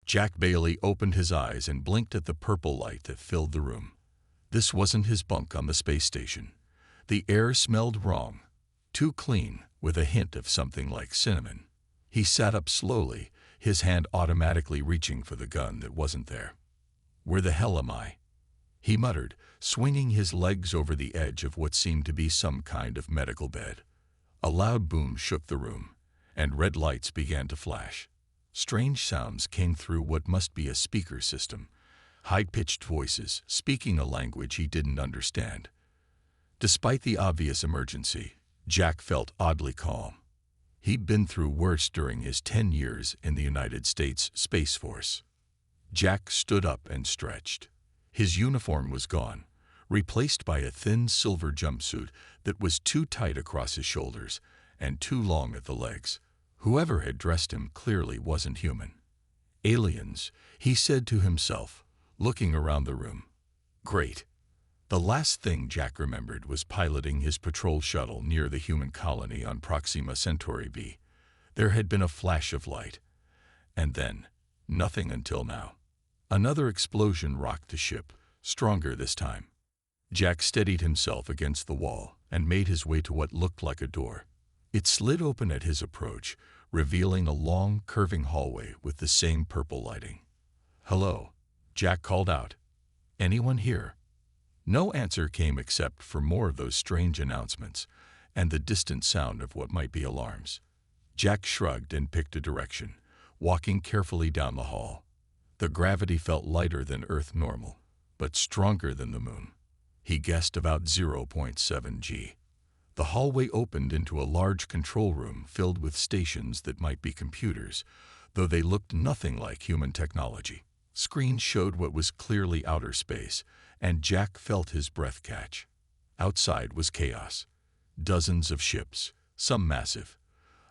Jack Bailey opened his eyes and blinked at the purple light that filled the room. This wasn't his bunk on the space station. The air smelled wrong, too clean, with a hint of something like cinnamon. He sat up slowly, his hand automatically reaching for the gun that wasn't there. "Where the hell am I?" he muttered, swinging his legs over the edge of what seemed to be some kind of medical bed. A loud boom shook the room, and red lights began to flash. Strange sounds came through what must be a speaker system, high-pitched voices speaking a language he didn't understand. Despite the obvious emergency, Jack felt oddly calm. He'd been through worse during his 10 years in the United States Space Force. Jack stood up and stretched. His uniform was gone, replaced by a thin silver jumpsuit that was too tight across his shoulders and too long at the legs. Whoever had dressed him clearly wasn't human. Aliens, he said to himself, looking around the room. Great. The last thing Jack remembered was piloting his patrol shuttle near the human colony on Proxima Centauri b. There had been a flash of light. And then, nothing until now. Another explosion rocked the ship, stronger this time. Jack steadied himself against the wall and made his way to what looked like a door. It slid open at his approach, revealing a long, curving hallway with the same purple lighting. "Hello," Jack called out. "Anyone here?" No answer came except for more of those strange announcements and the distant sound of what might be alarms. Jack shrugged and picked a direction, walking carefully down the hall. The gravity felt lighter than Earth normal, but stronger than the moon. He guessed about 0.7 G. The hallway opened into a large control room filled with stations that might be computers, though they looked nothing like human technology. Screens showed what was clearly outer space, and Jack felt his breath catch. Outside was chaos. Dozens of ships, some massive,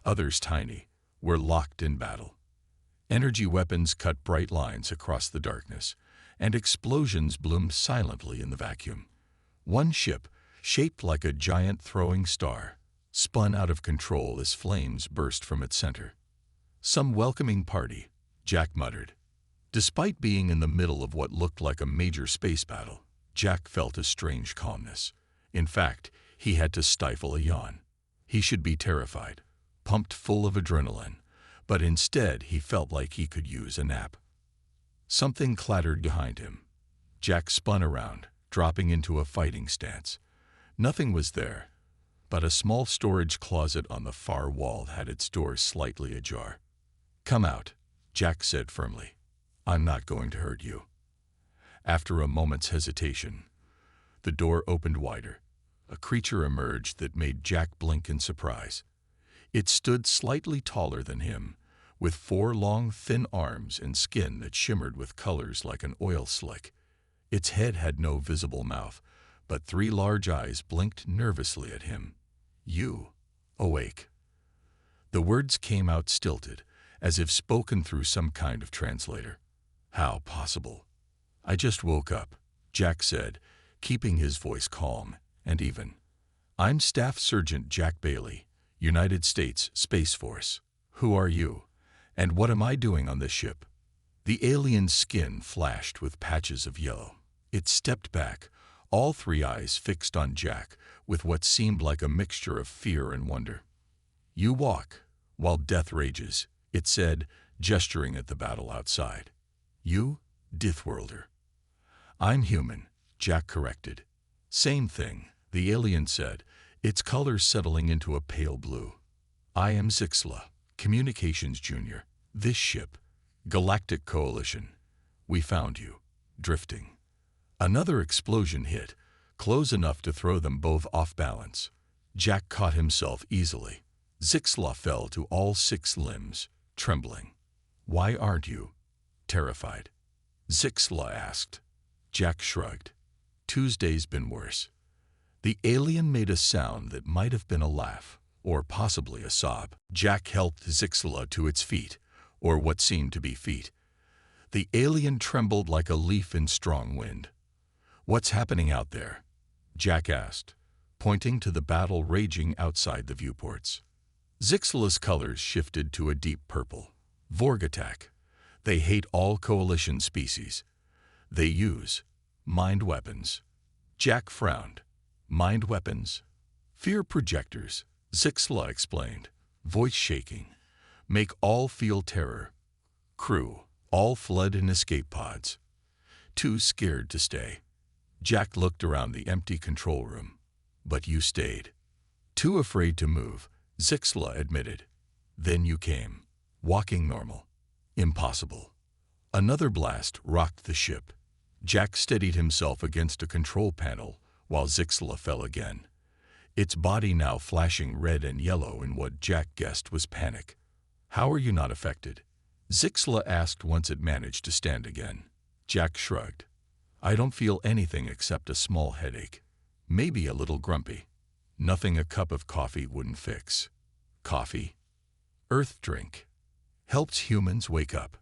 others tiny, were locked in battle. Energy weapons cut bright lines across the darkness, and explosions bloomed silently in the vacuum. One ship, shaped like a giant throwing star, spun out of control as flames burst from its center. "Some welcoming party," Jack muttered. Despite being in the middle of what looked like a major space battle, Jack felt a strange calmness. In fact, he had to stifle a yawn. He should be terrified, pumped full of adrenaline, but instead he felt like he could use a nap. Something clattered behind him. Jack spun around, dropping into a fighting stance. Nothing was there, but a small storage closet on the far wall had its door slightly ajar. "Come out," Jack said firmly. "I'm not going to hurt you." After a moment's hesitation, the door opened wider. A creature emerged that made Jack blink in surprise. It stood slightly taller than him, with 4 long, thin arms and skin that shimmered with colors like an oil slick. Its head had no visible mouth, but 3 large eyes blinked nervously at him. "You, awake." The words came out stilted, as if spoken through some kind of translator. "How possible?" "I just woke up," Jack said, keeping his voice calm and even. "I'm Staff Sergeant Jack Bailey, United States Space Force. Who are you? And what am I doing on this ship?" The alien's skin flashed with patches of yellow. It stepped back, all 3 eyes fixed on Jack, with what seemed like a mixture of fear and wonder. "You walk, while death rages," it said, gesturing at the battle outside. "You, Deathworlder." "I'm human," Jack corrected. "Same thing," the alien said, its colors settling into a pale blue. "I am Zixla, Communications Junior. This ship, Galactic Coalition. We found you, drifting." Another explosion hit, close enough to throw them both off balance. Jack caught himself easily. Zixla fell to all 6 limbs, trembling. "Why aren't you?" "Terrified," Zixla asked. Jack shrugged. "Tuesday's been worse." The alien made a sound that might have been a laugh, or possibly a sob. Jack helped Zixla to its feet, or what seemed to be feet. The alien trembled like a leaf in strong wind. "What's happening out there?" Jack asked, pointing to the battle raging outside the viewports. Zixla's colors shifted to a deep purple. "Vorg attack. They hate all Coalition species. They use mind weapons. Jack frowned. Mind weapons? Fear projectors, Zixla explained, voice shaking. Make all feel terror. Crew, all fled in escape pods. Too scared to stay. Jack looked around the empty control room. But you stayed. Too afraid to move, Zixla admitted. Then you came. Walking normal. Impossible. Another blast rocked the ship. Jack steadied himself against a control panel while Zixla fell again, its body now flashing red and yellow in what Jack guessed was panic. How are you not affected? Zixla asked once it managed to stand again. Jack shrugged. I don't feel anything except a small headache. Maybe a little grumpy. Nothing a cup of coffee wouldn't fix. Coffee? Earth drink. Helps humans wake up.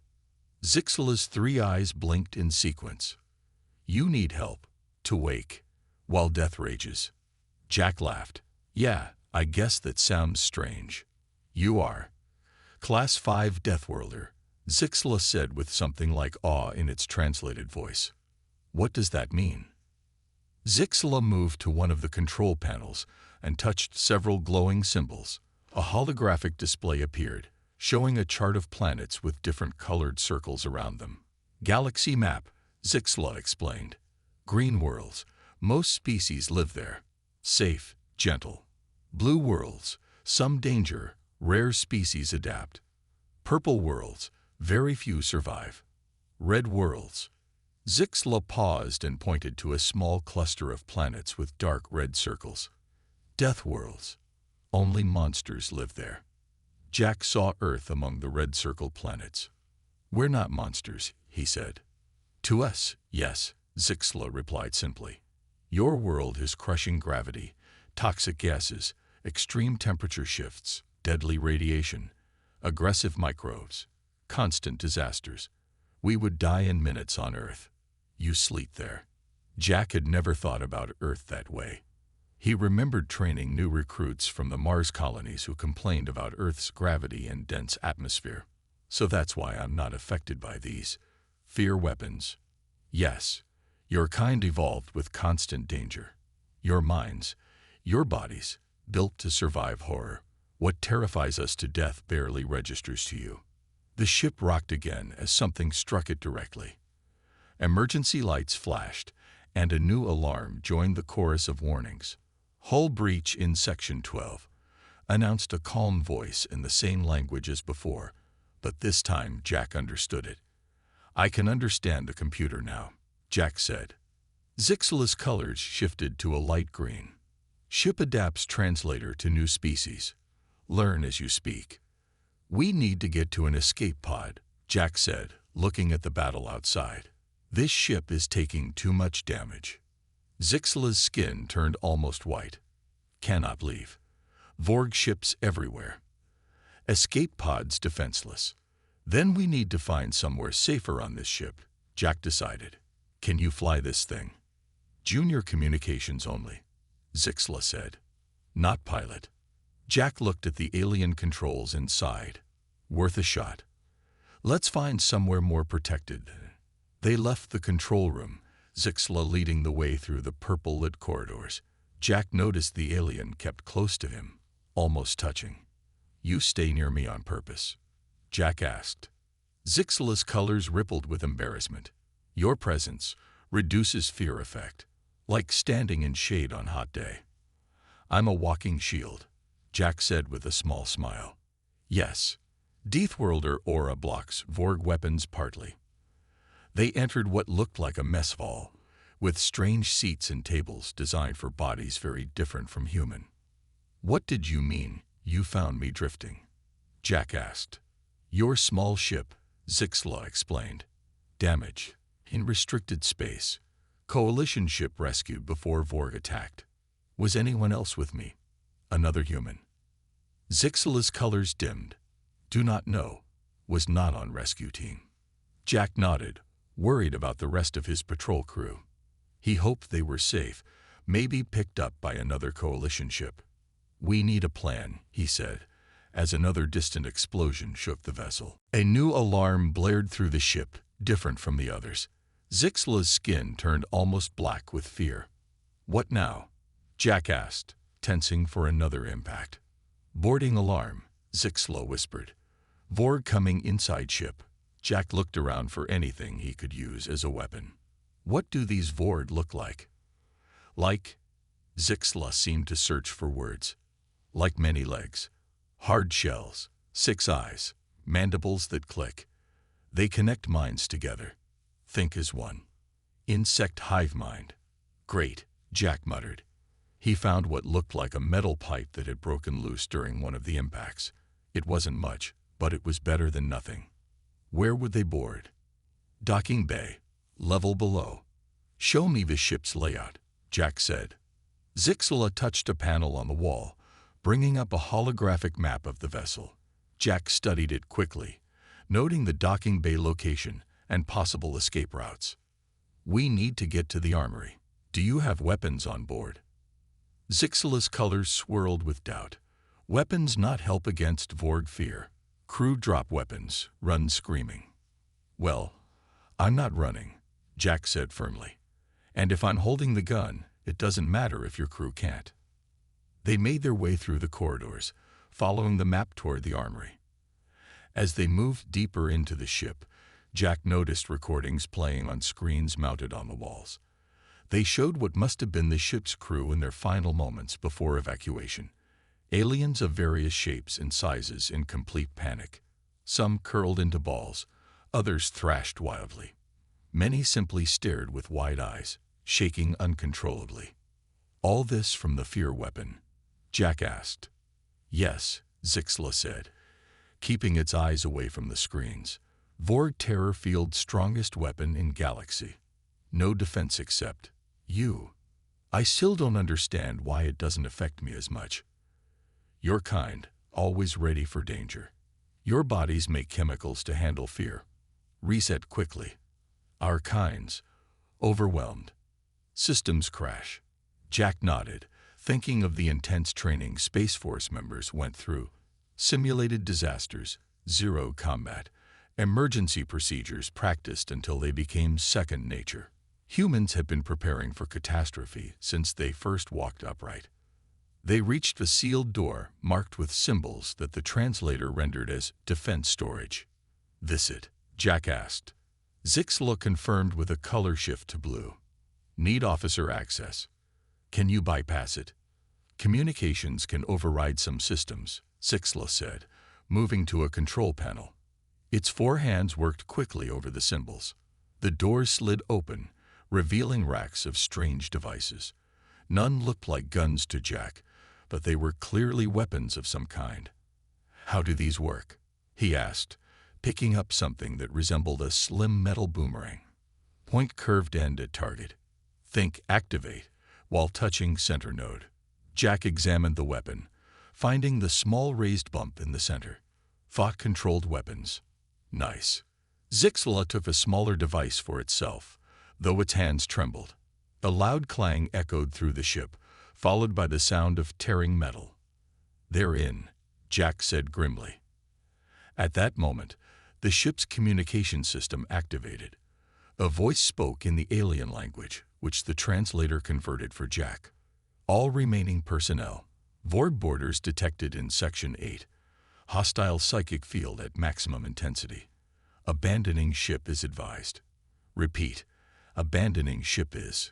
Zixla's 3 eyes blinked in sequence. You need help to wake while death rages. Jack laughed. Yeah, I guess that sounds strange. You are. Class 5 Deathworlder, Zixla said with something like awe in its translated voice. What does that mean? Zixla moved to one of the control panels and touched several glowing symbols. A holographic display appeared, showing a chart of planets with different colored circles around them. Galaxy map, Zixla explained. Green worlds, most species live there. Safe, gentle. Blue worlds, some danger, rare species adapt. Purple worlds, very few survive. Red worlds. Zixla paused and pointed to a small cluster of planets with dark red circles. Death worlds. Only monsters live there. Jack saw Earth among the red circled planets. We're not monsters, he said. To us, yes, Zixla replied simply. Your world is crushing gravity, toxic gases, extreme temperature shifts, deadly radiation, aggressive microbes, constant disasters. We would die in minutes on Earth. You sleep there. Jack had never thought about Earth that way. He remembered training new recruits from the Mars colonies who complained about Earth's gravity and dense atmosphere. So that's why I'm not affected by these fear weapons. Yes, your kind evolved with constant danger. Your minds, your bodies, built to survive horror. What terrifies us to death barely registers to you. The ship rocked again as something struck it directly. Emergency lights flashed, and a new alarm joined the chorus of warnings. Hull breach in Section 12, announced a calm voice in the same language as before, but this time Jack understood it. I can understand the computer now, Jack said. Zixla's colors shifted to a light green. Ship adapts translator to new species. Learn as you speak. We need to get to an escape pod, Jack said, looking at the battle outside. This ship is taking too much damage. Zixla's skin turned almost white. Cannot leave. Vorg ships everywhere. Escape pods defenseless. Then we need to find somewhere safer on this ship, Jack decided. Can you fly this thing? Junior communications only, Zixla said. Not pilot. Jack looked at the alien controls inside. Worth a shot. Let's find somewhere more protected. They left the control room, Zixla leading the way through the purple-lit corridors. Jack noticed the alien kept close to him, almost touching. You stay near me on purpose, Jack asked. Zixla's colors rippled with embarrassment. Your presence reduces fear effect, like standing in shade on hot day. I'm a walking shield, Jack said with a small smile. Yes, Deathworlder aura blocks Vorg weapons partly. They entered what looked like a mess hall, with strange seats and tables designed for bodies very different from human. What did you mean, you found me drifting? Jack asked. Your small ship, Zixla explained. Damage. In restricted space. Coalition ship rescued before Vorg attacked. Was anyone else with me? Another human. Zixla's colors dimmed. Do not know. Was not on rescue team. Jack nodded, worried about the rest of his patrol crew. He hoped they were safe, maybe picked up by another coalition ship. We need a plan, he said, as another distant explosion shook the vessel. A new alarm blared through the ship, different from the others. Zixla's skin turned almost black with fear. "What now?" Jack asked, tensing for another impact. "Boarding alarm," Zixla whispered. "Vorg coming inside ship." Jack looked around for anything he could use as a weapon. "What do these Vord look like?" "Like," Zixla seemed to search for words. "Like many legs. Hard shells, 6 eyes, mandibles that click. They connect minds together. Think as one. Insect hive mind." "Great," Jack muttered. He found what looked like a metal pipe that had broken loose during one of the impacts. It wasn't much, but it was better than nothing. Where would they board? "Docking bay, level below." "Show me the ship's layout," Jack said. Zixla touched a panel on the wall, bringing up a holographic map of the vessel. Jack studied it quickly, noting the docking bay location and possible escape routes. "We need to get to the armory. Do you have weapons on board?" Zixla's colors swirled with doubt. "Weapons not help against Vorg fear. Crew drop weapons, run screaming." "Well, I'm not running," Jack said firmly. "And if I'm holding the gun, it doesn't matter if your crew can't." They made their way through the corridors, following the map toward the armory. As they moved deeper into the ship, Jack noticed recordings playing on screens mounted on the walls. They showed what must have been the ship's crew in their final moments before evacuation. Aliens of various shapes and sizes in complete panic. Some curled into balls, others thrashed wildly. Many simply stared with wide eyes, shaking uncontrollably. "All this from the fear weapon?" Jack asked. "Yes," Zixla said, keeping its eyes away from the screens. "Vorg Terror Field's strongest weapon in galaxy. No defense except you. I still don't understand why it doesn't affect me as much. Your kind, always ready for danger. Your bodies make chemicals to handle fear. Reset quickly. Our kinds, overwhelmed. Systems crash." Jack nodded, thinking of the intense training Space Force members went through. Simulated disasters, zero combat, emergency procedures practiced until they became second nature. Humans had been preparing for catastrophe since they first walked upright. They reached a sealed door marked with symbols that the translator rendered as defense storage. "This it?" Jack asked. Zixla confirmed with a color shift to blue. "Need officer access. Can you bypass it?" "Communications can override some systems," Zixla said, moving to a control panel. Its 4 hands worked quickly over the symbols. The doors slid open, revealing racks of strange devices. None looked like guns to Jack, but they were clearly weapons of some kind. "How do these work?" he asked, picking up something that resembled a slim metal boomerang. "Point curved end at target. Think activate while touching center node." Jack examined the weapon, finding the small raised bump in the center. "Thought-controlled weapons. Nice." Zixla took a smaller device for itself, though its hands trembled. A loud clang echoed through the ship, followed by the sound of tearing metal. "They're in," Jack said grimly. At that moment, the ship's communication system activated. A voice spoke in the alien language, which the translator converted for Jack. "All remaining personnel. Vorg boarders detected in Section 8. Hostile psychic field at maximum intensity. Abandoning ship is advised. Repeat, abandoning ship is."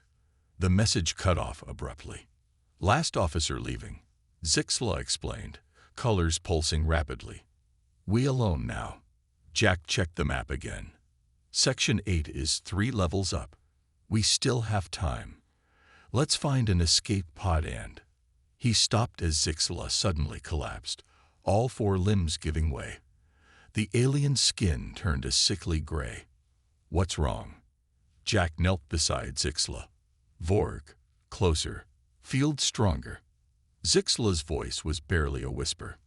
The message cut off abruptly. "Last officer leaving," Zixla explained, colors pulsing rapidly. "We alone now." Jack checked the map again. "Section 8 is 3 levels up. We still have time. Let's find an escape pod and—" He stopped as Zixla suddenly collapsed, all 4 limbs giving way. The alien's skin turned a sickly gray. "What's wrong?" Jack knelt beside Zixla. "Vorg, closer. Field stronger." Zixla's voice was barely a whisper.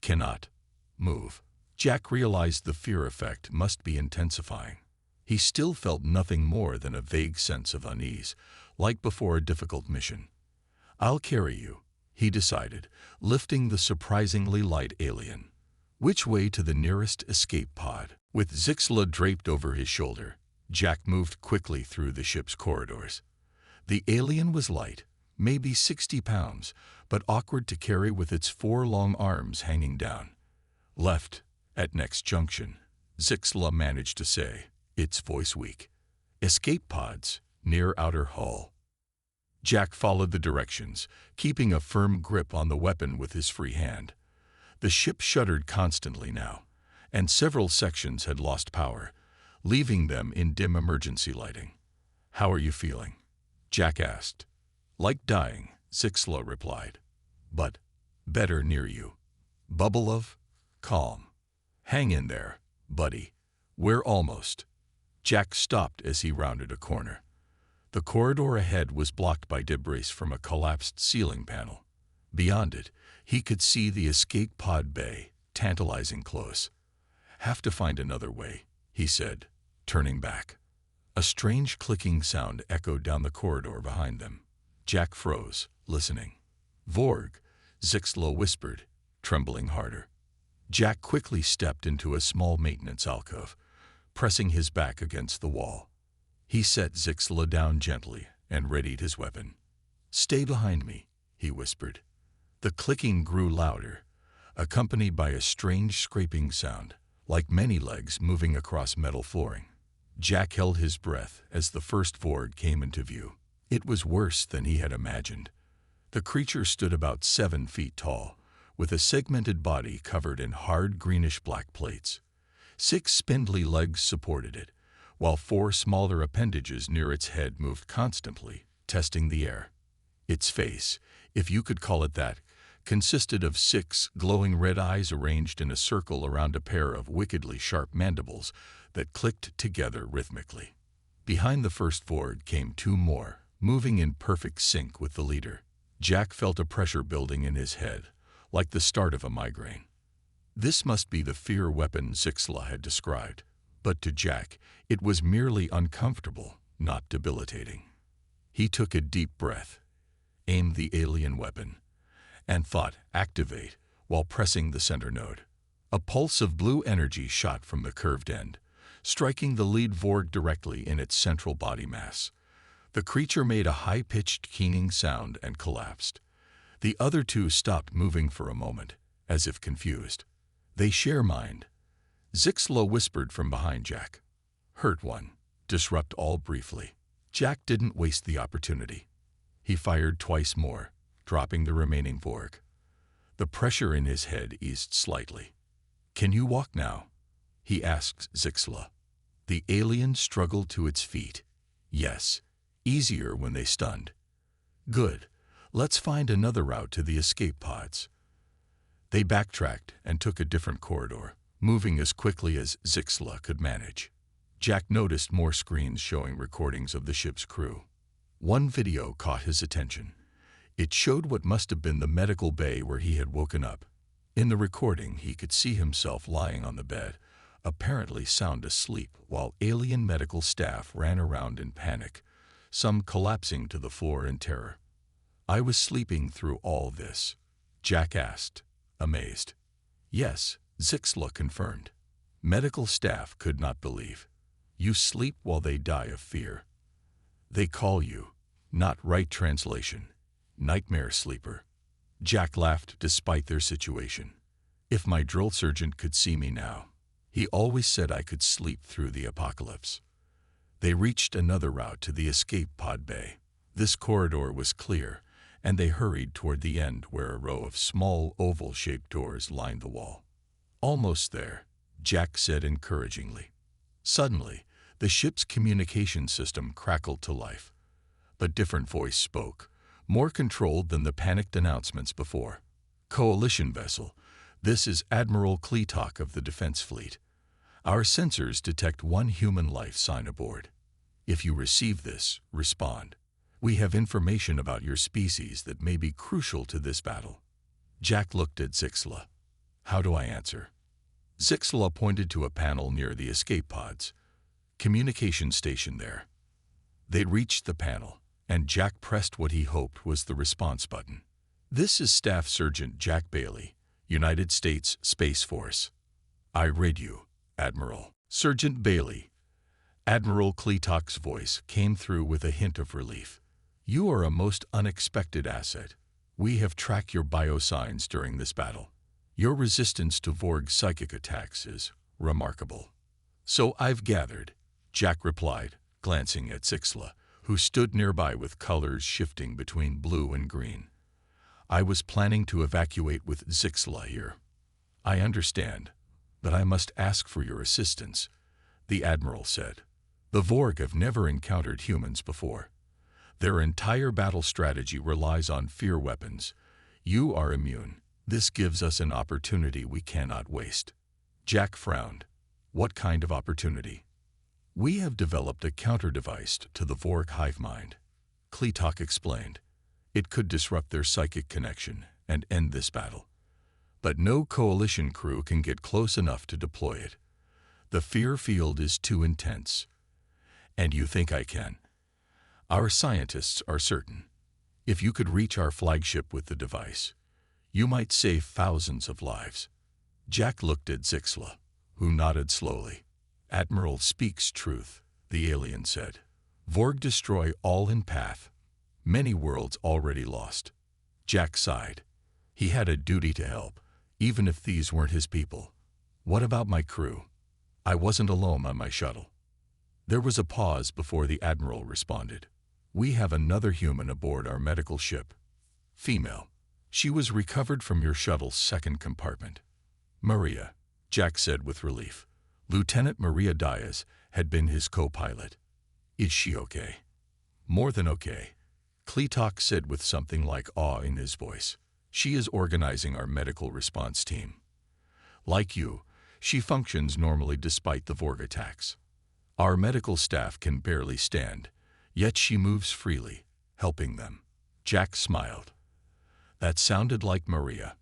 "Cannot move." Jack realized the fear effect must be intensifying. He still felt nothing more than a vague sense of unease, like before a difficult mission. "I'll carry you," he decided, lifting the surprisingly light alien. Which way to the nearest escape pod? With Zixla draped over his shoulder, Jack moved quickly through the ship's corridors. The alien was light, maybe 60 pounds, but awkward to carry with its 4 long arms hanging down. Left, at next junction, Zixla managed to say, its voice weak. Escape pods, near outer hull. Jack followed the directions, keeping a firm grip on the weapon with his free hand. The ship shuddered constantly now, and several sections had lost power, leaving them in dim emergency lighting. How are you feeling? Jack asked. Like dying, Zixla replied. But better near you. Bubble of calm. Hang in there, buddy. We're almost. Jack stopped as he rounded a corner. The corridor ahead was blocked by debris from a collapsed ceiling panel. Beyond it, he could see the escape pod bay, tantalizing close. Have to find another way, he said, turning back. A strange clicking sound echoed down the corridor behind them. Jack froze, listening. Vorg, Zixla whispered, trembling harder. Jack quickly stepped into a small maintenance alcove, pressing his back against the wall. He set Zixla down gently and readied his weapon. Stay behind me, he whispered. The clicking grew louder, accompanied by a strange scraping sound, like many legs moving across metal flooring. Jack held his breath as the first Vorg came into view. It was worse than he had imagined. The creature stood about 7 feet tall, with a segmented body covered in hard greenish-black plates. 6 spindly legs supported it, while 4 smaller appendages near its head moved constantly, testing the air. Its face, if you could call it that, consisted of 6 glowing red eyes arranged in a circle around a pair of wickedly sharp mandibles that clicked together rhythmically. Behind the first Vorg came 2 more, moving in perfect sync with the leader. Jack felt a pressure building in his head, like the start of a migraine. This must be the fear weapon Zixla had described, but to Jack, it was merely uncomfortable, not debilitating. He took a deep breath, aimed the alien weapon, and thought activate while pressing the center node. A pulse of blue energy shot from the curved end, striking the lead Vorg directly in its central body mass. The creature made a high-pitched keening sound and collapsed. The other 2 stopped moving for a moment, as if confused. They share mind. Zixla whispered from behind Jack. Hurt one. Disrupt all briefly. Jack didn't waste the opportunity. He fired twice more, dropping the remaining Vorg. The pressure in his head eased slightly. Can you walk now? He asked Zixla. The alien struggled to its feet. Yes, easier when they stunned. Good. Let's find another route to the escape pods. They backtracked and took a different corridor, moving as quickly as Zixla could manage. Jack noticed more screens showing recordings of the ship's crew. One video caught his attention. It showed what must have been the medical bay where he had woken up. In the recording, he could see himself lying on the bed, apparently sound asleep, while alien medical staff ran around in panic, some collapsing to the floor in terror. I was sleeping through all this, Jack asked, amazed. Yes, Zixla confirmed. Medical staff could not believe. You sleep while they die of fear. They call you, not right translation, nightmare sleeper. Jack laughed despite their situation. If my drill sergeant could see me now, he always said I could sleep through the apocalypse. They reached another route to the escape pod bay. This corridor was clear, and they hurried toward the end where a row of small oval-shaped doors lined the wall. Almost there, Jack said encouragingly. Suddenly, the ship's communication system crackled to life. A different voice spoke, more controlled than the panicked announcements before. Coalition vessel, this is Admiral Kleetok of the Defense Fleet. Our sensors detect 1 human life sign aboard. If you receive this, respond. We have information about your species that may be crucial to this battle. Jack looked at Zixla. How do I answer? Zixla pointed to a panel near the escape pods. Communication station there. They reached the panel, and Jack pressed what he hoped was the response button. This is Staff Sergeant Jack Bailey, United States Space Force. I read you, Admiral. Sergeant Bailey. Admiral Kleetalk's voice came through with a hint of relief. You are a most unexpected asset. We have tracked your biosigns during this battle. Your resistance to Vorg psychic attacks is remarkable. So I've gathered, Jack replied, glancing at Zixla, who stood nearby with colors shifting between blue and green. I was planning to evacuate with Zixla here. I understand, but I must ask for your assistance, the Admiral said. The Vorg have never encountered humans before. Their entire battle strategy relies on fear weapons. You are immune. This gives us an opportunity we cannot waste. Jack frowned. What kind of opportunity? We have developed a counter-device to the Vorg hive mind, Kleetalk explained. It could disrupt their psychic connection and end this battle. But no coalition crew can get close enough to deploy it. The fear field is too intense. And you think I can? Our scientists are certain. If you could reach our flagship with the device, you might save thousands of lives. Jack looked at Zixla, who nodded slowly. Admiral speaks truth, the alien said. Vorg destroy all in path. Many worlds already lost. Jack sighed. He had a duty to help, even if these weren't his people. What about my crew? I wasn't alone on my shuttle. There was a pause before the Admiral responded. We have another human aboard our medical ship. Female. She was recovered from your shuttle's second compartment. Maria, Jack said with relief. Lieutenant Maria Diaz had been his co-pilot. Is she okay? More than okay, Kleetalk said with something like awe in his voice. She is organizing our medical response team. Like you, she functions normally despite the Vorg attacks. Our medical staff can barely stand, yet she moves freely, helping them. Jack smiled. That sounded like Maria,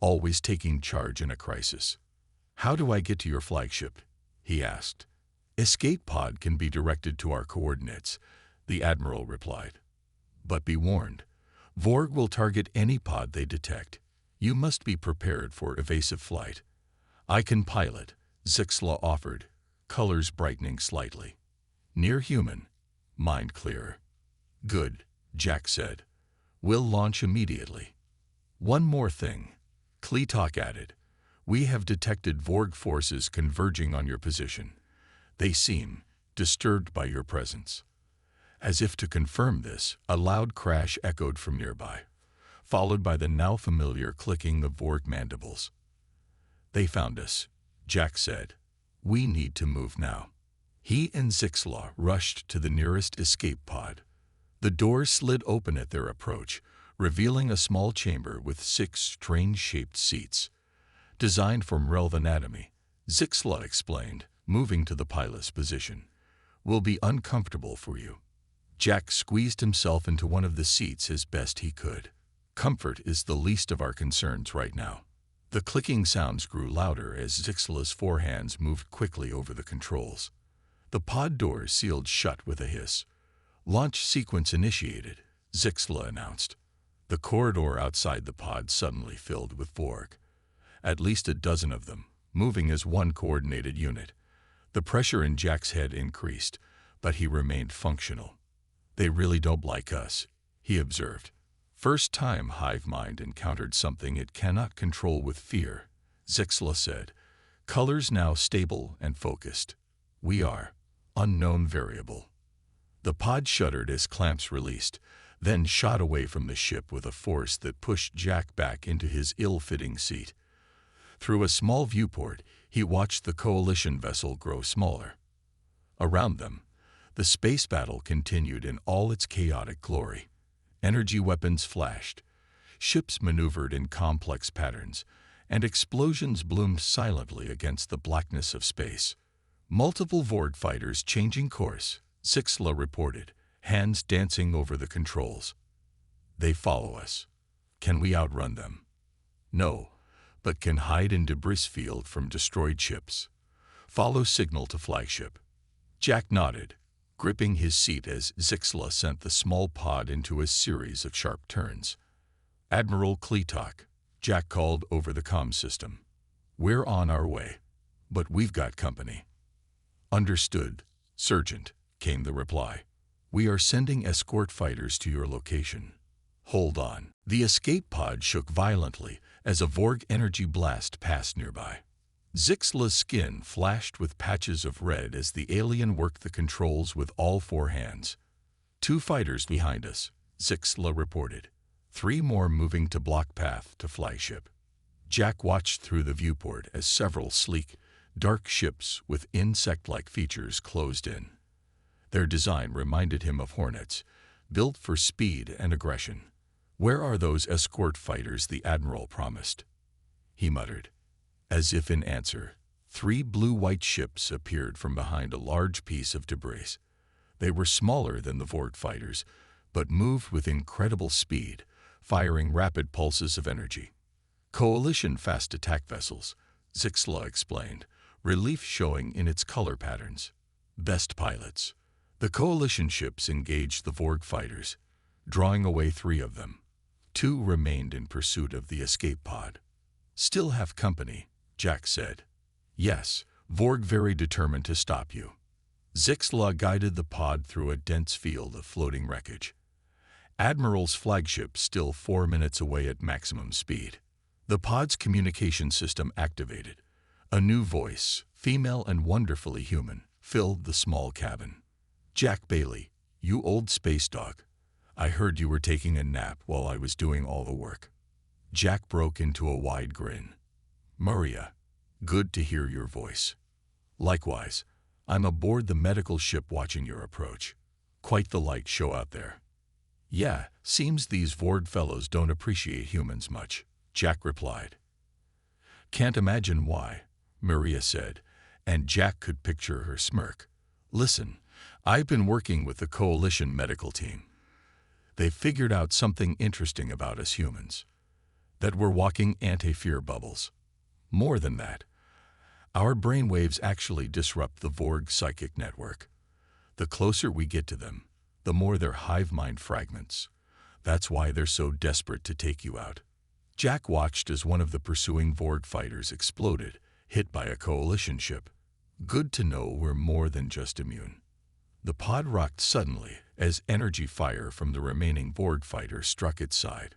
always taking charge in a crisis. How do I get to your flagship? He asked. Escape pod can be directed to our coordinates, the Admiral replied. But be warned, Vorg will target any pod they detect. You must be prepared for evasive flight. I can pilot, Zixla offered, colors brightening slightly. Near human, mind clear. Good, Jack said. We'll launch immediately. One more thing, Kleetalk added. We have detected Vorg forces converging on your position. They seem disturbed by your presence. As if to confirm this, a loud crash echoed from nearby, followed by the now familiar clicking of Vorg mandibles. They found us, Jack said. We need to move now. He and Zixla rushed to the nearest escape pod. The doors slid open at their approach, revealing a small chamber with 6 strange-shaped seats. Designed from Relv anatomy, Zixla explained, moving to the pilot's position. Will be uncomfortable for you. Jack squeezed himself into one of the seats as best he could. Comfort is the least of our concerns right now. The clicking sounds grew louder as Zixla's forehands moved quickly over the controls. The pod doors sealed shut with a hiss. Launch sequence initiated, Zixla announced. The corridor outside the pod suddenly filled with Vorg. At least a dozen of them, moving as one coordinated unit. The pressure in Jack's head increased, but he remained functional. They really don't like us, he observed. First time hive mind encountered something it cannot control with fear, Zixla said. Colors now stable and focused. We are unknown variable. The pod shuddered as clamps released, then shot away from the ship with a force that pushed Jack back into his ill-fitting seat. Through a small viewport, he watched the coalition vessel grow smaller. Around them, the space battle continued in all its chaotic glory. Energy weapons flashed, ships maneuvered in complex patterns, and explosions bloomed silently against the blackness of space. Multiple Vorg fighters changing course, Zixla reported, hands dancing over the controls. They follow us. Can we outrun them? No, but can hide in debris field from destroyed ships. Follow signal to flagship. Jack nodded, gripping his seat as Zixla sent the small pod into a series of sharp turns. Admiral Kleetok, Jack called over the comm system. We're on our way, but we've got company. Understood, Sergeant, came the reply. We are sending escort fighters to your location. Hold on. The escape pod shook violently as a Vorg energy blast passed nearby. Zixla's skin flashed with patches of red as the alien worked the controls with all four hands. 2 fighters behind us, Zixla reported. 3 more moving to block path to flagship. Jack watched through the viewport as several sleek, dark ships with insect-like features closed in. Their design reminded him of Hornets, built for speed and aggression. Where are those escort fighters the Admiral promised? He muttered. As if in answer, 3 blue-white ships appeared from behind a large piece of debris. They were smaller than the Vorg fighters, but moved with incredible speed, firing rapid pulses of energy. Coalition fast attack vessels, Zixla explained, relief showing in its color patterns. Best pilots. The Coalition ships engaged the Vorg fighters, drawing away 3 of them. 2 remained in pursuit of the escape pod. Still have company, Jack said. Yes, Vorg very determined to stop you. Zixla guided the pod through a dense field of floating wreckage. Admiral's flagship still 4 minutes away at maximum speed. The pod's communication system activated. A new voice, female and wonderfully human, filled the small cabin. Jack Bailey, you old space dog. I heard you were taking a nap while I was doing all the work. Jack broke into a wide grin. Maria, good to hear your voice. Likewise, I'm aboard the medical ship watching your approach. Quite the light show out there. Yeah, seems these Vorg fellows don't appreciate humans much, Jack replied. Can't imagine why, Maria said, and Jack could picture her smirk. Listen, I've been working with the Coalition medical team. They've figured out something interesting about us humans. That we're walking anti-fear bubbles. More than that, our brainwaves actually disrupt the Vorg psychic network. The closer we get to them, the more their hive mind fragments. That's why they're so desperate to take you out. Jack watched as one of the pursuing Vorg fighters exploded, hit by a Coalition ship. Good to know we're more than just immune. The pod rocked suddenly as energy fire from the remaining Vorg fighter struck its side.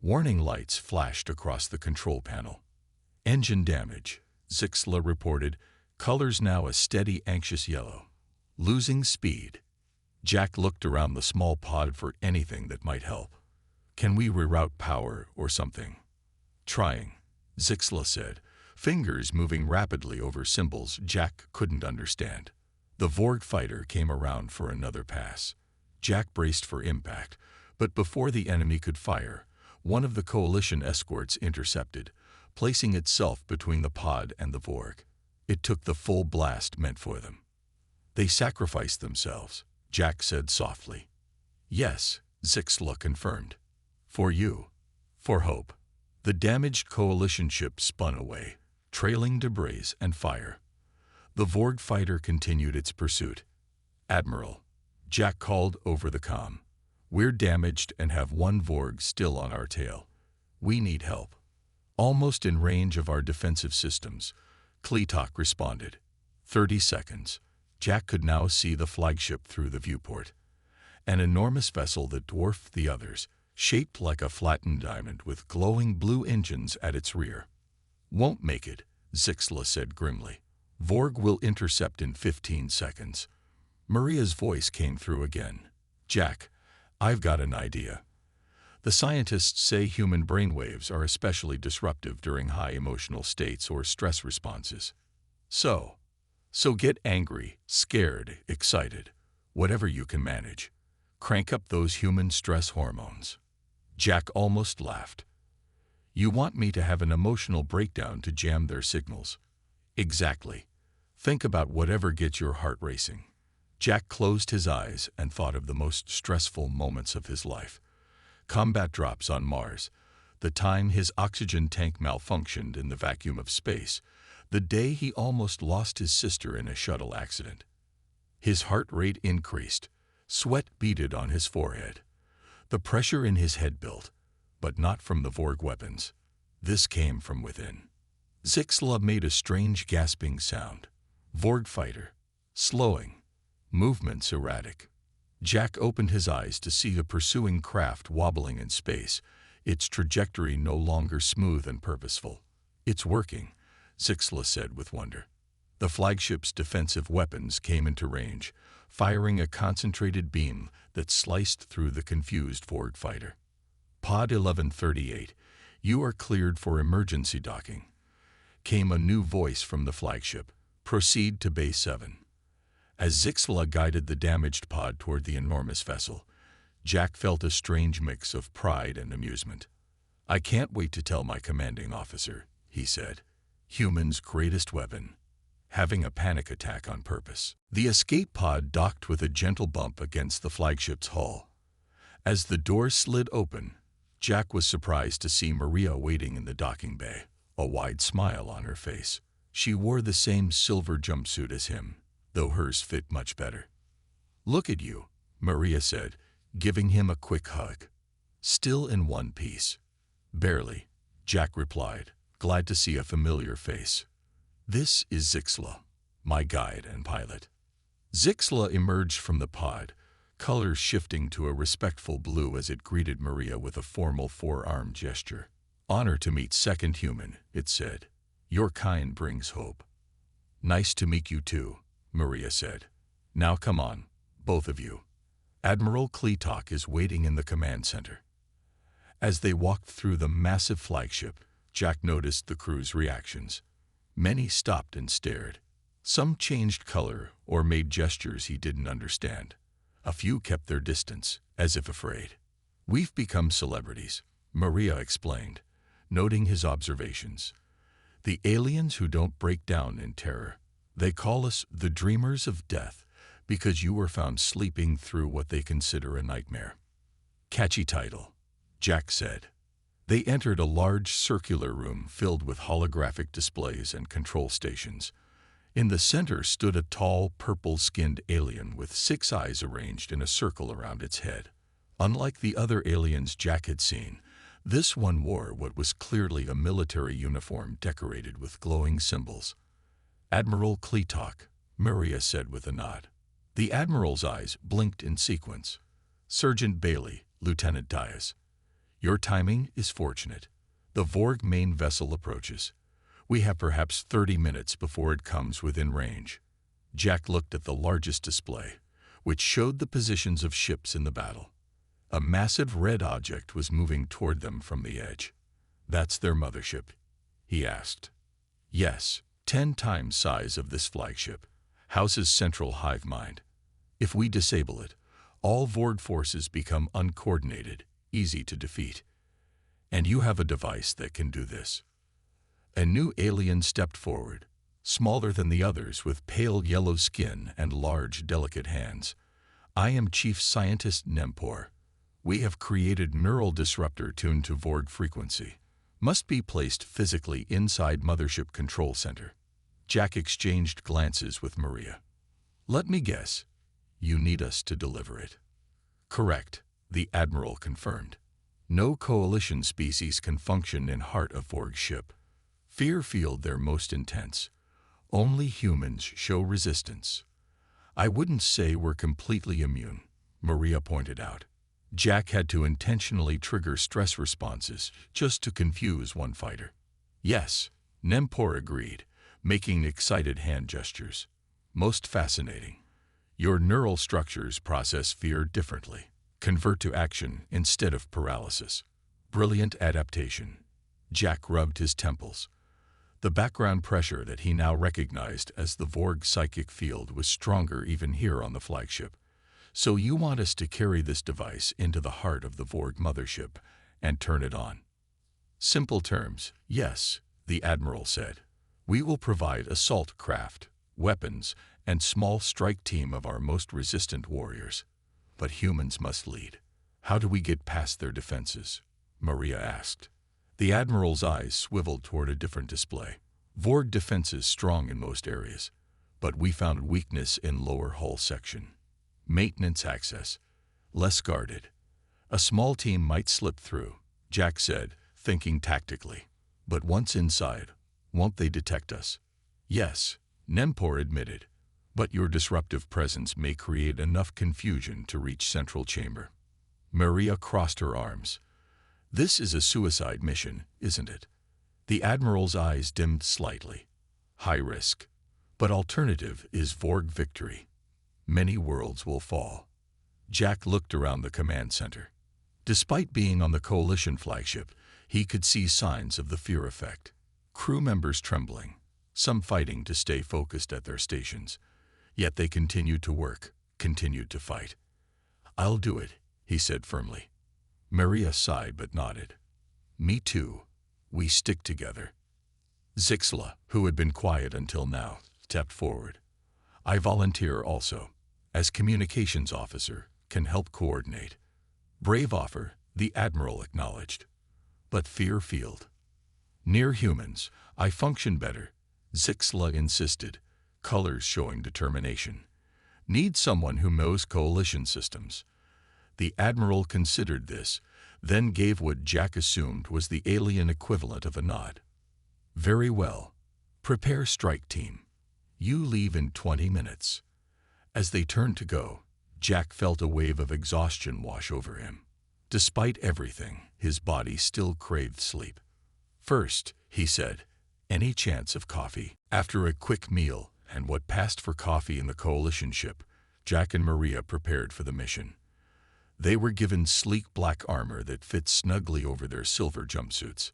Warning lights flashed across the control panel. Engine damage, Zixla reported, colors now a steady anxious yellow. Losing speed. Jack looked around the small pod for anything that might help. Can we reroute power or something? Trying, Zixla said, fingers moving rapidly over symbols Jack couldn't understand. The Vorg fighter came around for another pass. Jack braced for impact, but before the enemy could fire, one of the Coalition escorts intercepted, placing itself between the pod and the Vorg. It took the full blast meant for them. They sacrificed themselves, Jack said softly. Yes, Zixla confirmed. For you. For hope. The damaged Coalition ship spun away, trailing debris and fire. The Vorg fighter continued its pursuit. Admiral, Jack called over the comm. We're damaged and have 1 Vorg still on our tail. We need help. Almost in range of our defensive systems, Kleetok responded. 30 seconds. Jack could now see the flagship through the viewport. An enormous vessel that dwarfed the others, shaped like a flattened diamond with glowing blue engines at its rear. Won't make it, Zixla said grimly. Vorg will intercept in 15 seconds. Maria's voice came through again. Jack, I've got an idea. The scientists say human brainwaves are especially disruptive during high emotional states or stress responses. So get angry, scared, excited, whatever you can manage. Crank up those human stress hormones. Jack almost laughed. You want me to have an emotional breakdown to jam their signals? Exactly. Think about whatever gets your heart racing. Jack closed his eyes and thought of the most stressful moments of his life. Combat drops on Mars, the time his oxygen tank malfunctioned in the vacuum of space, the day he almost lost his sister in a shuttle accident. His heart rate increased, sweat beaded on his forehead. The pressure in his head built. but not from the Vorg weapons. This came from within. Zixla made a strange gasping sound. Vorg fighter. Slowing. Movements erratic. Jack opened his eyes to see the pursuing craft wobbling in space, its trajectory no longer smooth and purposeful. "It's working," Zixla said with wonder. The flagship's defensive weapons came into range, firing a concentrated beam that sliced through the confused Vorg fighter. "Pod 1138, you are cleared for emergency docking," came a new voice from the flagship. "Proceed to Bay 7. As Zixla guided the damaged pod toward the enormous vessel, Jack felt a strange mix of pride and amusement. "I can't wait to tell my commanding officer," he said. "Human's greatest weapon. Having a panic attack on purpose." The escape pod docked with a gentle bump against the flagship's hull. As the door slid open, Jack was surprised to see Maria waiting in the docking bay, a wide smile on her face. She wore the same silver jumpsuit as him, though hers fit much better. "Look at you," Maria said, giving him a quick hug. "Still in one piece." "Barely," Jack replied, glad to see a familiar face. "This is Zixla, my guide and pilot." Zixla emerged from the pod, colors shifting to a respectful blue as it greeted Maria with a formal forearm gesture. "Honor to meet second human," it said. "Your kind brings hope." "Nice to meet you too," Maria said. "Now come on, both of you. Admiral Kleetok is waiting in the command center." As they walked through the massive flagship, Jack noticed the crew's reactions. Many stopped and stared. Some changed color or made gestures he didn't understand. A few kept their distance, as if afraid. "We've become celebrities," Maria explained, noting his observations. "The aliens who don't break down in terror. They call us the Dreamers of Death because you were found sleeping through what they consider a nightmare." "Catchy title," Jack said. They entered a large circular room filled with holographic displays and control stations. In the center stood a tall, purple-skinned alien with 6 eyes arranged in a circle around its head. Unlike the other aliens Jack had seen, this one wore what was clearly a military uniform decorated with glowing symbols. "Admiral Kleetok," Maria said with a nod. The Admiral's eyes blinked in sequence. "Sergeant Bailey, Lieutenant Dias. Your timing is fortunate. The Vorg main vessel approaches. We have perhaps 30 minutes before it comes within range." Jack looked at the largest display, which showed the positions of ships in the battle. A massive red object was moving toward them from the edge. "That's their mothership?" he asked. "Yes, 10 times size of this flagship. Houses central hive mind. If we disable it, all Vorg forces become uncoordinated, easy to defeat. And you have a device that can do this." A new alien stepped forward, smaller than the others with pale yellow skin and large, delicate hands. "I am Chief Scientist Nempor. We have created neural disruptor tuned to Vorg frequency. Must be placed physically inside Mothership Control Center." Jack exchanged glances with Maria. "Let me guess. You need us to deliver it." "Correct," the Admiral confirmed. "No coalition species can function in heart of Vorg ship. Fear field their most intense. Only humans show resistance." "I wouldn't say we're completely immune," Maria pointed out. Jack had to intentionally trigger stress responses just to confuse one fighter. "Yes," Nempor agreed, making excited hand gestures. "Most fascinating. Your neural structures process fear differently, convert to action instead of paralysis. Brilliant adaptation." Jack rubbed his temples. The background pressure that he now recognized as the Vorg psychic field was stronger even here on the flagship. "So you want us to carry this device into the heart of the Vorg mothership and turn it on?" "Simple terms, yes," the Admiral said. "We will provide assault craft, weapons, and small strike team of our most resistant warriors. But humans must lead." "How do we get past their defenses?" Maria asked. The Admiral's eyes swiveled toward a different display. "Vorg defenses strong in most areas, but we found weakness in lower hull section. Maintenance access, less guarded. A small team might slip through, Jack said, thinking tactically. But once inside, won't they detect us? Yes, Nempor admitted. But your disruptive presence may create enough confusion to reach Central Chamber. Maria crossed her arms. This is a suicide mission, isn't it? The Admiral's eyes dimmed slightly. High risk. But alternative is Vorg victory. Many worlds will fall. Jack looked around the command center. Despite being on the Coalition flagship, he could see signs of the fear effect. Crew members trembling, some fighting to stay focused at their stations. Yet they continued to work, continued to fight. I'll do it, he said firmly. Maria sighed but nodded. Me too. We stick together. Zixla, who had been quiet until now, stepped forward. I volunteer also, as communications officer, can help coordinate. Brave offer, the Admiral acknowledged. But fear field. Near humans, I function better, Zixla insisted, colors showing determination. Need someone who knows Coalition systems. The Admiral considered this, then gave what Jack assumed was the alien equivalent of a nod. Very well. Prepare strike team. You leave in 20 minutes. As they turned to go, Jack felt a wave of exhaustion wash over him. Despite everything, his body still craved sleep. First, he said, any chance of coffee? After a quick meal and what passed for coffee in the Coalition ship, Jack and Maria prepared for the mission. They were given sleek black armor that fit snugly over their silver jumpsuits.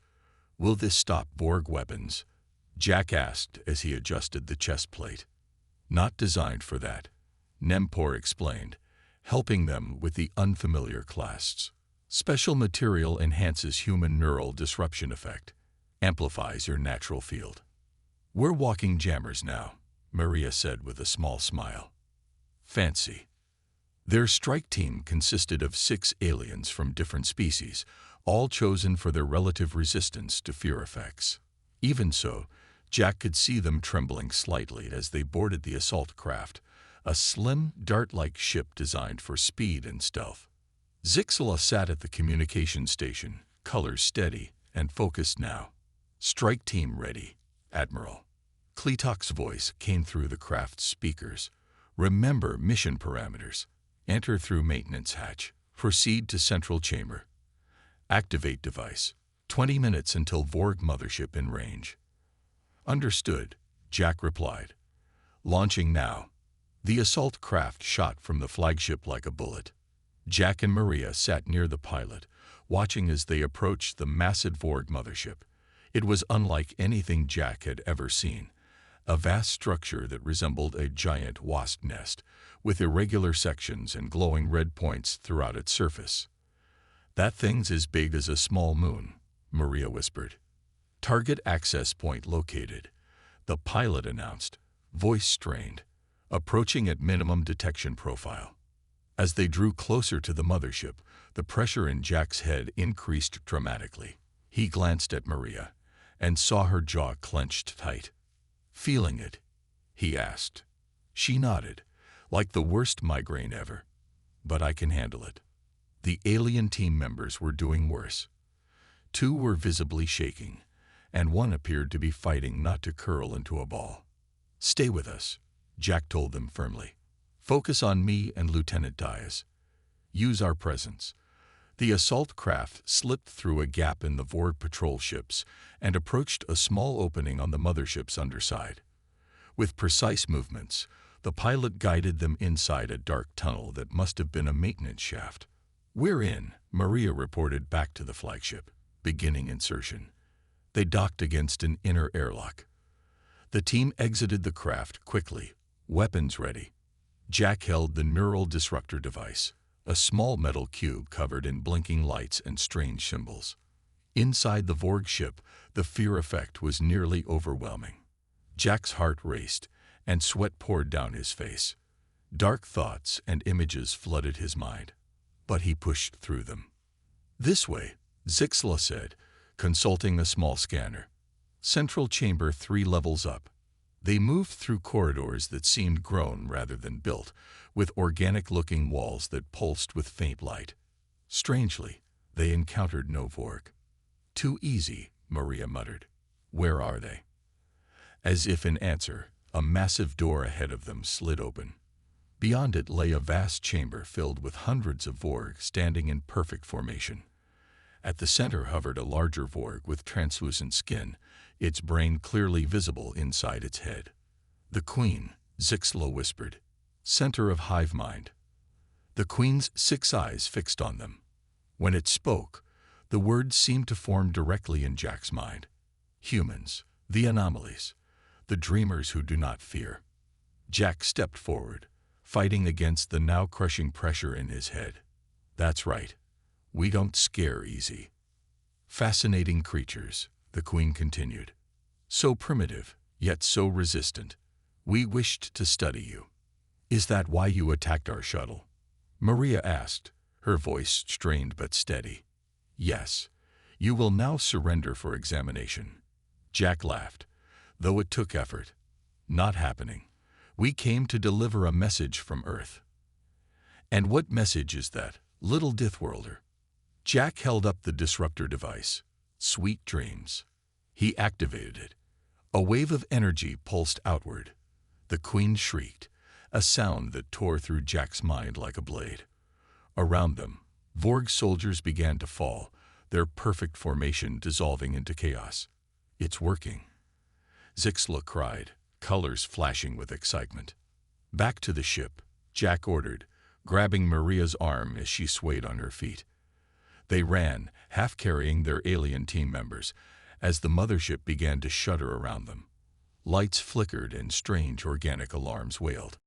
Will this stop Borg weapons? Jack asked as he adjusted the chest plate. Not designed for that, Nempor explained, helping them with the unfamiliar clasps. Special material enhances human neural disruption effect, amplifies your natural field. We're walking jammers now, Maria said with a small smile. Fancy. Their strike team consisted of 6 aliens from different species, all chosen for their relative resistance to fear effects. Even so, Jack could see them trembling slightly as they boarded the assault craft, a slim, dart-like ship designed for speed and stealth. Zixla sat at the communication station, colors steady and focused now. Strike team ready, Admiral. Kleetok's voice came through the craft's speakers. Remember mission parameters. Enter through maintenance hatch. Proceed to Central Chamber. Activate device. 20 minutes until Vorg mothership in range. Understood, Jack replied. Launching now. The assault craft shot from the flagship like a bullet. Jack and Maria sat near the pilot, watching as they approached the massive Vorg mothership. It was unlike anything Jack had ever seen. A vast structure that resembled a giant wasp nest, with irregular sections and glowing red points throughout its surface. That thing's as big as a small moon, Maria whispered. Target access point located, the pilot announced, voice strained, approaching at minimum detection profile. As they drew closer to the mothership, the pressure in Jack's head increased dramatically. He glanced at Maria and saw her jaw clenched tight. Feeling it? He asked. She nodded, like the worst migraine ever. But I can handle it. The alien team members were doing worse. 2 were visibly shaking, and 1 appeared to be fighting not to curl into a ball. Stay with us, Jack told them firmly. Focus on me and Lieutenant Diaz. Use our presence. The assault craft slipped through a gap in the Vorg patrol ships and approached a small opening on the mothership's underside. With precise movements, the pilot guided them inside a dark tunnel that must have been a maintenance shaft. We're in, Maria reported back to the flagship, beginning insertion. They docked against an inner airlock. The team exited the craft quickly, weapons ready. Jack held the neural disruptor device, a small metal cube covered in blinking lights and strange symbols. Inside the Vorg ship, the fear effect was nearly overwhelming. Jack's heart raced, and sweat poured down his face. Dark thoughts and images flooded his mind, but he pushed through them. This way, Zixla said, consulting a small scanner. Central chamber 3 levels up. They moved through corridors that seemed grown rather than built, with organic-looking walls that pulsed with faint light. Strangely, They encountered no Vorg. Too easy, Maria muttered. Where are they? As if in answer, a massive door ahead of them slid open. Beyond it lay a vast chamber filled with hundreds of Vorg standing in perfect formation. At the center hovered a larger Vorg with translucent skin, its brain clearly visible inside its head. The Queen, Zixla whispered, center of hive mind. The Queen's 6 eyes fixed on them. When it spoke, the words seemed to form directly in Jack's mind. Humans, the anomalies, the dreamers who do not fear. Jack stepped forward, fighting against the now crushing pressure in his head. That's right. We don't scare easy. Fascinating creatures, the Queen continued. So primitive, yet so resistant. We wished to study you. Is that why you attacked our shuttle? Maria asked, her voice strained but steady. Yes. You will now surrender for examination. Jack laughed, though it took effort. Not happening. We came to deliver a message from Earth. And what message is that, little Deathworlder? Jack held up the disruptor device. Sweet dreams. He activated it. A wave of energy pulsed outward. The Queen shrieked, a sound that tore through Jack's mind like a blade. Around them, Vorg soldiers began to fall, their perfect formation dissolving into chaos. It's working. Zixla cried, colors flashing with excitement. Back to the ship, Jack ordered, grabbing Maria's arm as she swayed on her feet. They ran, half carrying their alien team members, as the mothership began to shudder around them. Lights flickered and strange organic alarms wailed.